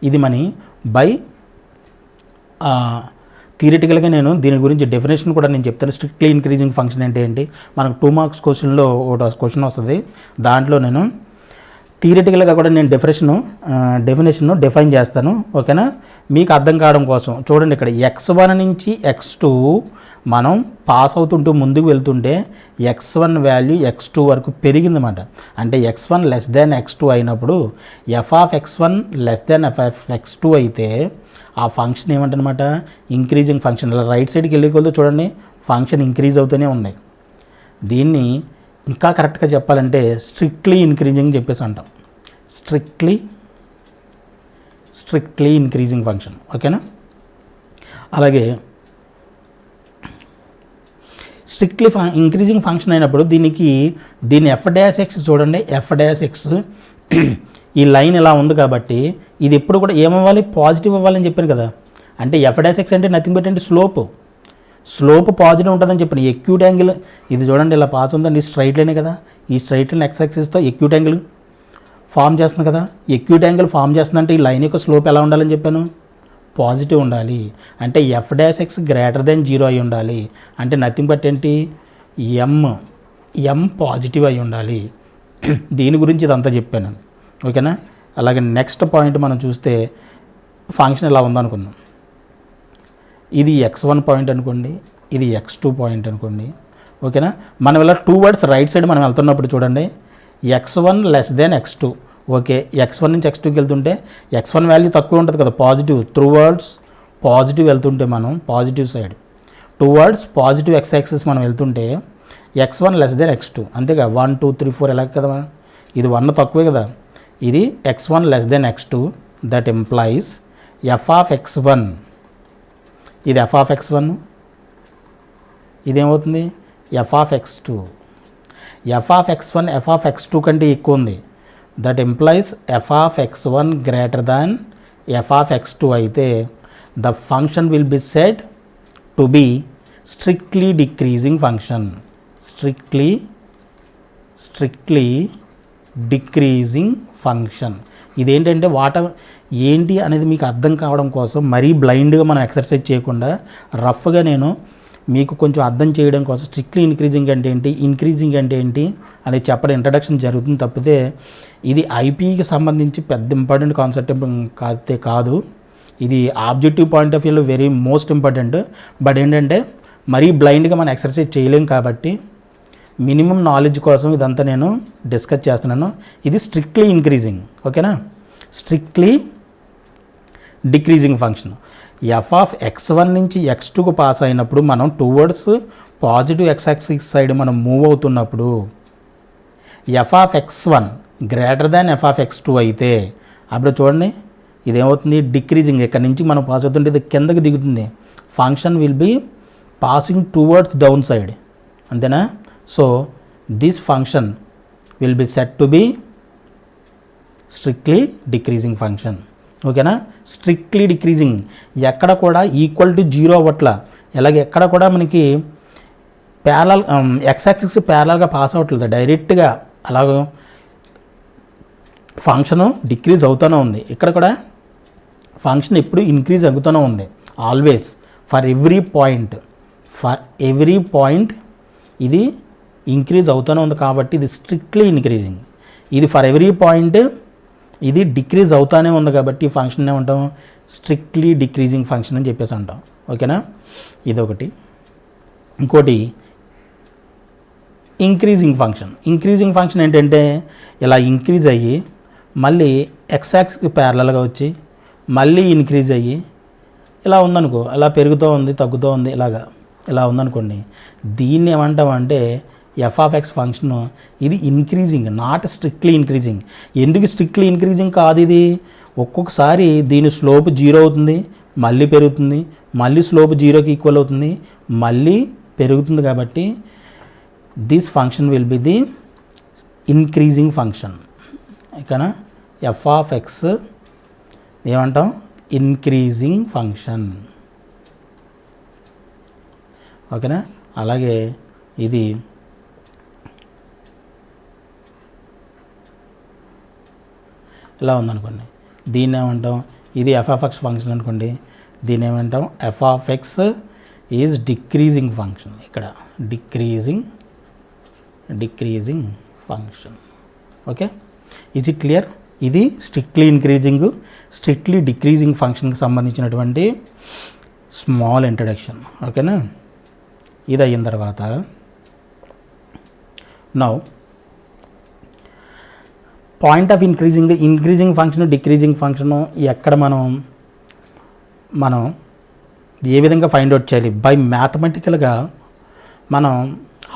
ఇది money by థియరిటికల్గా నేను దీని గురించి డెఫినేషన్ కూడా నేను చెప్తాను. స్ట్రిక్ట్లీ ఇంక్రీజింగ్ ఫంక్షన్ అంటే ఏంటి, మనకు 2 మార్క్స్ క్వశ్చన్లో ఒక క్వశ్చన్ వస్తుంది, దాంట్లో నేను థియరిటికల్గా కూడా నేను డెఫినేషన్ డిఫైన్ చేస్తాను. ఓకేనా, మీకు అర్థం కావడం కోసం చూడండి. ఇక్కడ x1 నుంచి x2 మనం పాస్ అవుతుంటూ ముందుకు వెళ్తుంటే x1 వాల్యూ x2 వరకు పెరిగిందన్నమాట. అంటే x1 లెస్ దాన్ x2 అయినప్పుడు f(x1) లెస్ దాన్ f(x2) అయితే ఆ ఫంక్షన్ ఏమంటనమాట, ఇంక్రీజింగ్ ఫంక్షన్. అలా రైట్ సైడ్కి వెళ్ళికొద్దు చూడండి, ఫంక్షన్ ఇంక్రీజ్ అవుతూనే ఉంది. దీన్ని ఇంకా కరెక్ట్గా చెప్పాలంటే స్ట్రిక్ట్లీ ఇంక్రీజింగ్ చెప్పేసి అంటాం. Strictly increasing function. ఓకేనా, అలాగే స్ట్రిక్ట్లీ ఇంక్రీజింగ్ ఫంక్షన్ అయినప్పుడు దీన్ని f'(x) చూడండి, f'(x) ఈ లైన్ ఇలా ఉంది కాబట్టి ఇది ఎప్పుడు కూడా ఏమవ్వాలి, పాజిటివ్ అవ్వాలని చెప్పాను కదా. అంటే f'(x) అంటే నథింగ్ బట్ అంటే స్లోప్ పాజిటివ్ ఉంటుందని చెప్పాను. ఎక్యూట్ యాంగిల్ ఇది చూడండి ఇలా పాస్ ఉందండి, స్ట్రైట్ లైనే కదా. ఈ స్ట్రైట్ లైన్ x-యాక్సిస్తో ఎక్యూట్ యాంగిల్ ఫామ్ చేస్తుంది కదా. ఎక్యూట్ యాంగిల్ ఫామ్ చేస్తుందంటే ఈ లైన్ యొక్క స్లోప్ ఎలా ఉండాలని చెప్పాను, పాజిటివ్ ఉండాలి. అంటే f'(x) గ్రేటర్ దెన్ 0 అయి ఉండాలి. అంటే నథింగ్ బట్ ఏంటి, m పాజిటివ్ అయి ఉండాలి. దీని గురించి ఇదంతా చెప్పాను. ఓకేనా, అలాగే నెక్స్ట్ పాయింట్ మనం చూస్తే ఫంక్షన్ ఇలా ఉందనుకుందాం. ఇది x1 పాయింట్ అనుకోండి, ఇది x2 పాయింట్ అనుకోండి. ఓకేనా, మనం ఇలా టువర్డ్స్ రైట్ సైడ్ మనం వెళ్తున్నప్పుడు చూడండి, x1 less than x2. Okay, x1 నుంచి x2కి వెళ్తుంటే x1 వాల్యూ తక్కువ ఉంటుంది కదా, పాజిటివ్. త్రూవర్డ్స్ పాజిటివ్ వెళ్తుంటే మనం పాజిటివ్ సైడ్ టువర్డ్స్ పాజిటివ్ x-యాక్సిస్ మనం వెళ్తుంటే x1 లెస్ దెన్ x2. అంతేగా 1 2 3 4 ఎలా కదా, ఇది 1 తక్కువే కదా. ఇది x1 less than x2. That employees f(x1) ఇది f(x1), ఇదేమవుతుంది f(x2). f(x1) f(x2) కంటే ఎక్కువ ఉంది. That employees f(x1) greater than f(x2) అయితే the function will B said to be strictly decreasing function. Strictly decreasing function. ఇదేంటంటే ఏంటి అనేది మీకు అర్థం కావడం కోసం మరీ బ్లైండ్గా మనం ఎక్సర్సైజ్ చేయకుండా రఫ్గా నేను మీకు కొంచెం అర్థం చేయడం కోసం స్ట్రిక్ట్లీ ఇంక్రీజింగ్ అంటే ఏంటి, ఇంక్రీజింగ్ అంటే ఏంటి అనేది చెప్పడం ఇంట్రడక్షన్ జరుగుతుంది తప్పితే ఇది ఐపీకి సంబంధించి పెద్ద ఇంపార్టెంట్ కాన్సెప్ట్ కాదు. ఇది ఆబ్జెక్టివ్ పాయింట్ ఆఫ్ వ్యూలో వెరీ మోస్ట్ ఇంపార్టెంట్. బట్ ఏంటంటే మరీ బ్లైండ్గా మనం ఎక్సర్సైజ్ చేయలేం కాబట్టి మినిమం నాలెడ్జ్ కోసం ఇదంతా నేను డిస్కస్ చేస్తున్నాను. ఇది స్ట్రిక్ట్లీ ఇంక్రీజింగ్. ఓకేనా, స్ట్రిక్ట్లీ డిక్రీజింగ్ ఫంక్షన్. f(x1) నుంచి x2కు పాస్ అయినప్పుడు మనం టువర్డ్స్ పాజిటివ్ x-యాక్సిస్ సైడ్ మనం మూవ్ అవుతున్నప్పుడు f(x1) గ్రేటర్ దాన్ f(x2) అయితే అప్పుడు చూడండి ఇదేమవుతుంది, డిక్రీజింగ్. ఇక్కడ నుంచి మనం పాస్ అవుతుంటే ఇది కిందకి దిగుతుంది. Function will be passing towards down side. అంతేనా. So this function will be set to be strictly decreasing function. ఓకేనా, స్ట్రిక్ట్లీ డిక్రీజింగ్. ఎక్కడ కూడా ఈక్వల్ టు 0 అవ్వట్లా. అలాగే ఎక్కడ కూడా మనకి ప్యారలల్ x-యాక్సిస్ ప్యారలల్గా పాస్ అవ్వట్లేదు, డైరెక్ట్గా అలాగ ఫంక్షను డిక్రీజ్ అవుతూనే ఉంది. ఇక్కడ కూడా ఫంక్షన్ ఎప్పుడు ఇంక్రీజ్ అవుతూనే ఉంది. ఆల్వేస్ ఫర్ ఎవ్రీ పాయింట్ ఇది ఇంక్రీజ్ అవుతూనే ఉంది కాబట్టి ఇది స్ట్రిక్ట్లీ ఇంక్రీజింగ్. ఇది ఫర్ ఎవ్రీ పాయింట్ ఇది డిక్రీజ్ అవుతూనే ఉంది కాబట్టి ఫంక్షన్ ఏమంటాం, స్ట్రిక్ట్లీ డిక్రీజింగ్ ఫంక్షన్ అని చెప్పేసి అంటాం. ఓకేనా, ఇదొకటి. ఇంకోటి ఇంక్రీజింగ్ ఫంక్షన్. ఇంక్రీజింగ్ ఫంక్షన్ ఏంటంటే ఇలా ఇంక్రీజ్ అయ్యి మళ్ళీ x-యాక్సిస్కి ప్యారలల్గా వచ్చి మళ్ళీ ఇంక్రీజ్ అయ్యి ఇలా ఉందనుకో, అలా పెరుగుతూ ఉంది తగ్గుతూ ఉంది ఇలా ఉందనుకోండి, దీన్ని ఏమంటామంటే f(x) ఫంక్షన్. ఇది ఇంక్రీజింగ్, నాట్ స్ట్రిక్ట్లీ ఇంక్రీజింగ్. ఎందుకు స్ట్రిక్ట్లీ ఇంక్రీజింగ్ కాదు ఇది, ఒక్కొక్కసారి దీని స్లోప్ 0 అవుతుంది, మళ్ళీ పెరుగుతుంది, మళ్ళీ స్లోప్ 0కి ఈక్వల్ అవుతుంది, మళ్ళీ పెరుగుతుంది. కాబట్టి this function will be the increasing function. ఓకేనా, f(x) ఏమంటాం, ఇంక్రీజింగ్ ఫంక్షన్. ఓకేనా, అలాగే ఇది ఇలా ఉందనుకోండి, దీన్ని ఏమంటాం, ఇది ఎఫ్ ఆఫ్ ఎక్స్ ఫంక్షన్ అనుకోండి, దీని ఏమంటాం F of X is decreasing function. ఇక్కడ decreasing function. Okay, is it clear? ఇది స్ట్రిక్ట్లీ ఇంక్రీజింగ్, స్ట్రిక్ట్లీ డిక్రీజింగ్ ఫంక్షన్కి సంబంధించినటువంటి స్మాల్ ఇంట్రడక్షన్. ఓకేనా? ఇది అయిన తర్వాత now point of increasing function, decreasing function ఎక్కడ మనం ఏ విధంగా ఫైండ్ అవుట్ చేయాలి? బై మ్యాథమెటికల్గా మనం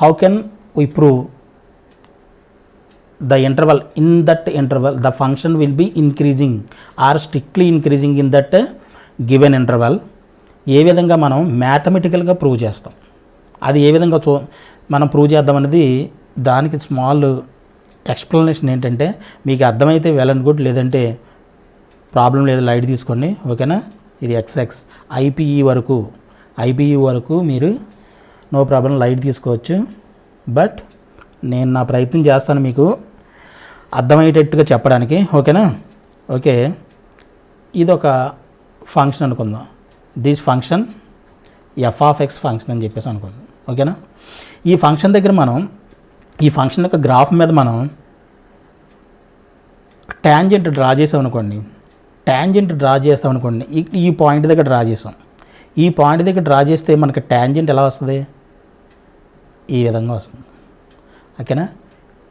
how can we prove the interval, in that interval the function will be increasing or strictly increasing in that given interval. ఏ విధంగా మనం మ్యాథమెటికల్గా prove చేస్తాం, అది ఏ విధంగా మనం ప్రూవ్ చేద్దాం అనేది దానికి స్మాల్ ఎక్స్ప్లెనేషన్ ఏంటంటే, మీకు అర్థమైతే వెల్ అండ్ గుడ్, లేదంటే ప్రాబ్లం లేదు, లైట్ తీసుకోండి. ఓకేనా? ఇది ఎక్స్ఎక్స్ ఐపీఈ వరకు మీరు నో ప్రాబ్లం లైట్ తీసుకోవచ్చు. బట్ నేను నా ప్రయత్నం చేస్తాను మీకు అర్థమయ్యేటట్టుగా చెప్పడానికి. ఓకేనా? ఓకే, ఇది ఒక ఫంక్షన్ అనుకుందాం. This function F of X function అని చెప్పేసి అనుకుందాం. ఓకేనా? ఈ ఫంక్షన్ దగ్గర ఈ ఫంక్షన్ యొక్క గ్రాఫ్ మీద మనం ట్యాంజెంట్ డ్రా చేస్తామనుకోండి, ఈ పాయింట్ దగ్గర డ్రా చేస్తాం. ఈ పాయింట్ దగ్గర డ్రా చేస్తే మనకి ట్యాంజెంట్ ఎలా వస్తుంది? ఈ విధంగా వస్తుంది. ఓకేనా?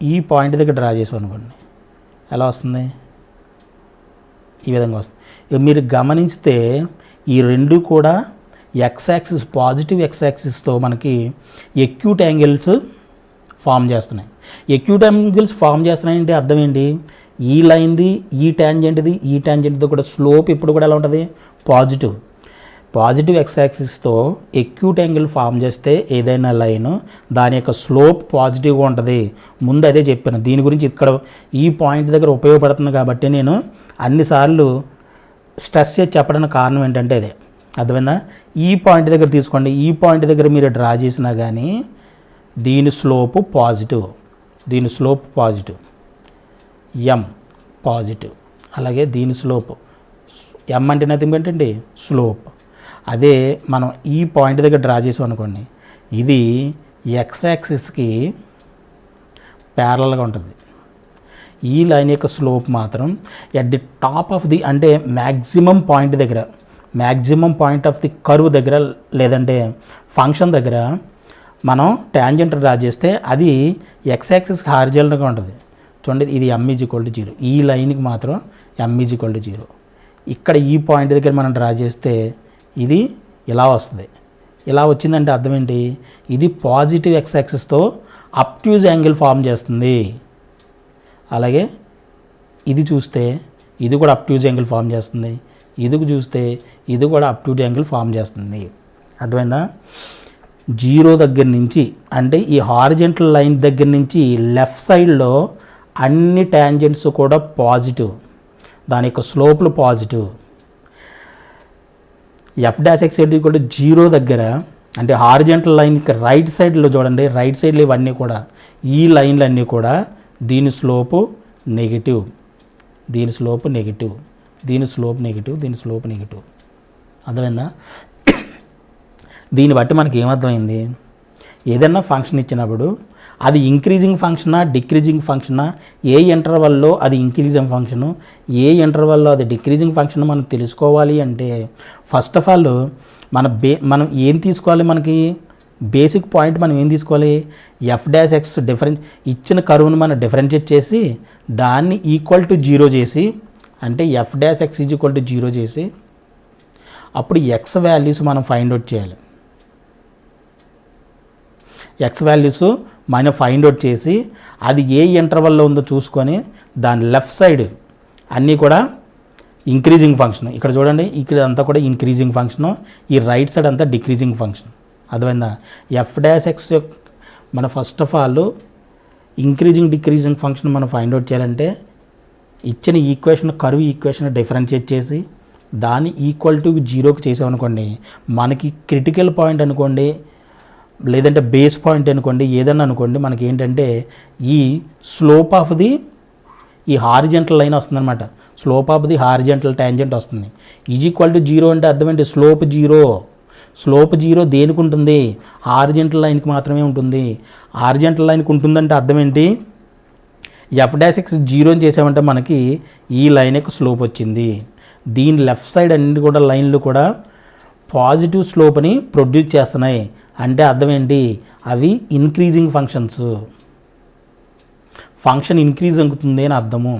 ఈ పాయింట్ దగ్గర డ్రా చేసాం అనుకోండి, ఎలా వస్తుంది? ఈ విధంగా వస్తుంది. మీరు గమనిస్తే ఈ రెండు కూడా ఎక్స్ యాక్సిస్, పాజిటివ్ ఎక్స్ యాక్సిస్తో మనకి ఎక్యూట్ యాంగిల్స్ ఫామ్ చేస్తున్నాయి. ఎక్యూట్ యాంగిల్స్ ఫామ్ చేస్తున్నాయంటే అర్థం ఏంటి? ఈ లైన్ది, ఈ ట్యాంజెంట్తో కూడా స్లోప్ ఇప్పుడు కూడా ఎలా ఉంటుంది? పాజిటివ్ ఎక్స్ యాక్సిస్తో ఎక్యూట్ యాంగిల్ ఫామ్ చేస్తే ఏదైనా లైన్ దాని యొక్క స్లోప్ పాజిటివ్గా ఉంటుంది. ముందు అదే చెప్పాను. దీని గురించి ఇక్కడ ఈ పాయింట్ దగ్గర ఉపయోగపడుతుంది కాబట్టి నేను అన్నిసార్లు స్ట్రెస్ చేసి చెప్పడానికి కారణం ఏంటంటే అదే. అర్థమైందా? ఈ పాయింట్ దగ్గర తీసుకోండి, ఈ పాయింట్ దగ్గర మీరు డ్రా చేసినా కానీ దీని స్లోప్ పాజిటివ్, ఎం పాజిటివ్. అలాగే దీని స్లోప్ ఎం అంటే నథింగ్ ఏంటండి? స్లోప్. అదే మనం ఈ పాయింట్ దగ్గర డ్రా చేసాం అనుకోండి, ఇది ఎక్స్ యాక్సిస్కి ప్యారలల్గా ఉంటుంది. ఈ లైన్ యొక్క స్లోప్ మాత్రం at the top of the, అంటే maximum point of the curve దగ్గర, లేదంటే ఫంక్షన్ దగ్గర మనం ట్యాంజెంట్ డ్రా చేస్తే అది ఎక్స్ యాక్సిస్కి హారిజాంటల్గా ఉంటుంది. చూడండి, ఇది m=0. ఈ లైన్కి మాత్రం m=0. ఇక్కడ ఈ పాయింట్ దగ్గర మనం డ్రా చేస్తే ఇది ఇలా వస్తుంది. ఇలా వచ్చిందంటే అర్థం ఏంటి? ఇది పాజిటివ్ ఎక్స్ యాక్సిస్తో అబ్ట్యూజ్ యాంగిల్ ఫామ్ చేస్తుంది. అలాగే ఇది చూస్తే ఇది కూడా అబ్ట్యూజ్ యాంగిల్ ఫామ్ చేస్తుంది. ఇది చూస్తే ఇది కూడా అబ్ట్యూజ్ యాంగిల్ ఫామ్ చేస్తుంది. అర్థమైందా? 0 దగ్గర నుంచి, అంటే ఈ హారిజెంటల్ లైన్ దగ్గర నుంచి లెఫ్ట్ సైడ్లో అన్ని ట్యాంజెంట్స్ కూడా పాజిటివ్, దాని యొక్క స్లోప్లు పాజిటివ్. f'(x)=0 దగ్గర, అంటే హారిజెంటల్ లైన్కి రైట్ సైడ్లో చూడండి, రైట్ సైడ్లో ఇవన్నీ కూడా, ఈ లైన్లన్నీ కూడా దీని స్లోపు నెగిటివ్, దీని స్లోప్ నెగిటివ్. అర్థమైందా? దీన్ని బట్టి మనకి ఏమర్థమైంది? ఏదైనా ఫంక్షన్ ఇచ్చినప్పుడు అది ఇంక్రీజింగ్ ఫంక్షనా, డిక్రీజింగ్ ఫంక్షనా, ఏ ఇంటర్వల్లో అది ఇంక్రీజింగ్ ఫంక్షను, ఏ ఇంటర్వల్లో అది డిక్రీజింగ్ ఫంక్షన్ మనం తెలుసుకోవాలి అంటే ఫస్ట్ ఆఫ్ ఆల్ మనం ఏం తీసుకోవాలి? మనకి బేసిక్ పాయింట్ మనం ఏం తీసుకోవాలి? f'(x) ఇచ్చిన కర్వ్ను మనం డిఫరెన్షియేట్ చేసి దాన్ని =0 చేసి, అంటే f'(x)=0 చేసి అప్పుడు ఎక్స్ వాల్యూస్ మనం ఫైండ్ అవుట్ చేయాలి. ఎక్స్ వాల్యూస్ మనం ఫైండ్ అవుట్ చేసి అది ఏ ఇంటర్వల్లో ఉందో చూసుకొని దాని లెఫ్ట్ సైడ్ అన్నీ కూడా ఇంక్రీజింగ్ ఫంక్షన్. ఇక్కడ చూడండి, ఇక్కడ అంతా కూడా ఇంక్రీజింగ్ ఫంక్షను, ఈ రైట్ సైడ్ అంతా డిక్రీజింగ్ ఫంక్షన్. అర్థమైందా? f'(x) మన first of all increasing decreasing function మనం ఫైండ్ అవుట్ చేయాలంటే ఇచ్చిన ఈక్వేషన్, కర్వ్ ఈక్వేషన్ డిఫరెన్షియేట్ చేసి దాన్ని =0కి చేసామనుకోండి, మనకి క్రిటికల్ పాయింట్ అనుకోండి, లేదంటే బేస్ పాయింట్ అనుకోండి, ఏదన్నా అనుకోండి, మనకి ఏంటంటే ఈ స్లోప్ ఆఫ్ ది ఈ హారిజెంటల్ లైన్ వస్తుందన్నమాట. Slope of the horizontal tangent వస్తుంది. ఈజ్ ఈక్వల్ టు 0 అంటే అర్థం ఏంటి? స్లోప్ 0. స్లోప్ 0 దేనికి ఉంటుంది? హారిజెంటల్ లైన్కి మాత్రమే ఉంటుంది. హారిజెంటల్ లైన్కి ఉంటుందంటే అర్థం ఏంటి? f'(x) 0 చేసామంటే మనకి ఈ లైన్ యొక్క స్లోప్ వచ్చింది. దీని లెఫ్ట్ సైడ్ అన్ని కూడా లైన్లు కూడా పాజిటివ్ స్లోప్ని ప్రొడ్యూస్ చేస్తున్నాయి. అంటే అర్థం ఏంటి? అవి ఇంక్రీజింగ్ ఫంక్షన్స్. ఫంక్షన్ ఇంక్రీజ్ అవుతుంది అని అర్థము.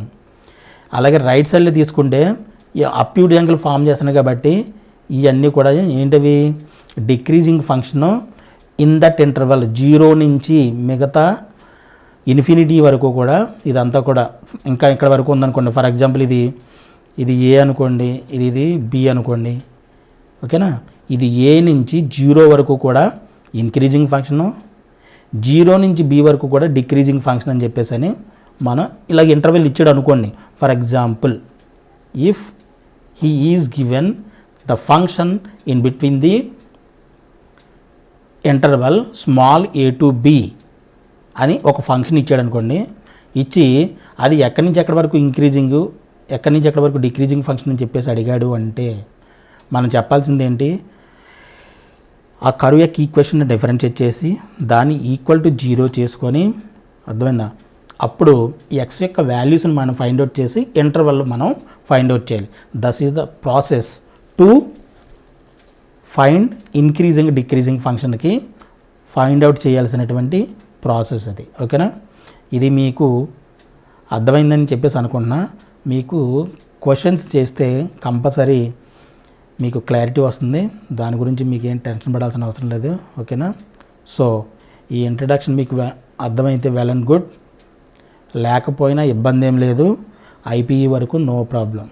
అలాగే రైట్ సైడ్లో తీసుకుంటే అప్యూట్ యాంగిల్ ఫామ్ చేస్తున్నాయి కాబట్టి ఇవన్నీ కూడా ఏంటివి? Decreasing function in that interval 0 నుంచి మిగతా ఇన్ఫినిటీ వరకు కూడా ఇదంతా కూడా ఇంకా ఇక్కడ వరకు ఉందనుకోండి. ఫర్ ఎగ్జాంపుల్ ఇది ఏ అనుకోండి, ఇది బి అనుకోండి, ఓకేనా? ఇది ఏ నుంచి 0 వరకు కూడా ఇంక్రీజింగ్ ఫంక్షను, 0 నుంచి బి వరకు కూడా డిక్రీజింగ్ ఫంక్షన్ అని చెప్పేసి అని మనం ఇలా ఇంటర్వెల్ ఇచ్చాడు అనుకోండి. For example, if he is given the function in between the interval small a to b అని ఒక ఫంక్షన్ ఇచ్చాడు అనుకోండి. ఇచ్చి అది ఎక్కడి నుంచి ఎక్కడి వరకు ఇంక్రీజింగ్, ఎక్కడి నుంచి ఎక్కడి వరకు డిక్రీజింగ్ ఫంక్షన్ అని చెప్పేసి అడిగాడు అంటే మనం చెప్పాల్సింది ఏంటి? ఆ కర్వ్ యొక్క ఈక్వేషన్ డిఫరెన్షియేట్ చేసి దాన్ని ఈక్వల్ టు 0 చేసుకొని, అర్థమైందా? అప్పుడు ఎక్స్ యొక్క వాల్యూస్ని మనం ఫైండ్ అవుట్ చేసి ఇంటర్వల్ మనం ఫైండ్ అవుట్ చేయాలి. This is the process to find increasing decreasing ఫంక్షన్కి ఫైండ్ అవుట్ చేయాల్సినటువంటి ప్రాసెస్ అది. ఓకేనా? ఇది మీకు అర్థమైందని చెప్పేసి అనుకుంటున్నా. మీకు క్వశ్చన్స్ చేస్తే కంపల్సరీ మీకు క్లారిటీ వస్తుంది. దాని గురించి మీకు ఏం టెన్షన్ పడాల్సిన అవసరం లేదు. ఓకేనా? సో ఈ ఇంట్రడక్షన్ మీకు అర్థమైతే వెల్ అండ్ గుడ్, లేకపోయినా ఇబ్బంది ఏం లేదు. ఐపీఈ వరకు నో ప్రాబ్లం.